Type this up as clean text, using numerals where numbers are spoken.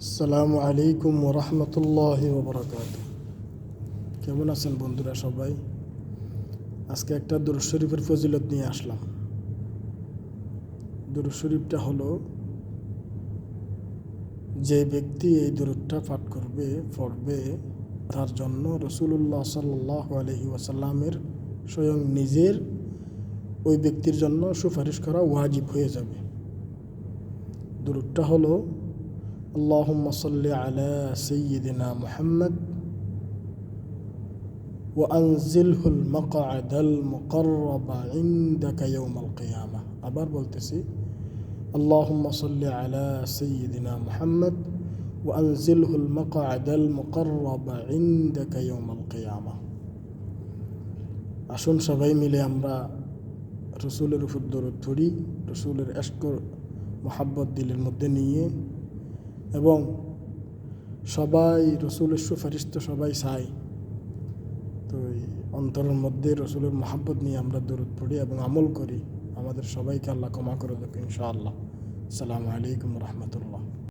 আসসালামু আলাইকুম ওরহমতুল্লাহি ওবরাকাতু। কেমন আছেন বন্ধুরা সবাই? আজকে একটা দুরূদ শরীফের ফজিলত নিয়ে আসলাম। দুরূদ শরীফটা হলো, যে ব্যক্তি এই দুরূদটা পাঠ করবে পড়বে তার জন্য রাসূলুল্লাহ সাল্লাল্লাহু আলাইহি ওয়াসাল্লামের স্বয়ং নিজের ওই ব্যক্তির জন্য সুপারিশ করা ওয়াজিব হয়ে যাবে। দুরূদটা হলো, আল্লাহুম্মা সাল্লি আলা সাইয়্যিদিনা মুহাম্মদ ওয়ানজিলহুল মাকআদাল মুকাররাবা ইনদাকা ইয়াউমাল কিয়ামাহ। আবার বলতেছি, আল্লাহুম্মা সাল্লি আলা সাইয়্যিদিনা মুহাম্মদ ওয়ানজিলহুল মাকআদাল মুকাররাবা ইনদাকা ইয়াউমাল কিয়ামাহ। আসুন সবাই মিলে আমরা রসুলের উপর দরুদ পড়ি, রসুলের ইশক মোহাব্বত দিলের মধ্যে নিয়ে, এবং সবাই রসুলের সুপারিশ তো সবাই চাই, তো অন্তরের মধ্যে রসুলের মোহাব্বত নিয়ে আমরা দরুদ পড়ি এবং আমল করি। আমাদের সবাইকে আল্লাহ ক্ষমা করে দেবে ইনশাআল্লাহ। আসসালামু আলাইকুম রহমতুল্লাহ।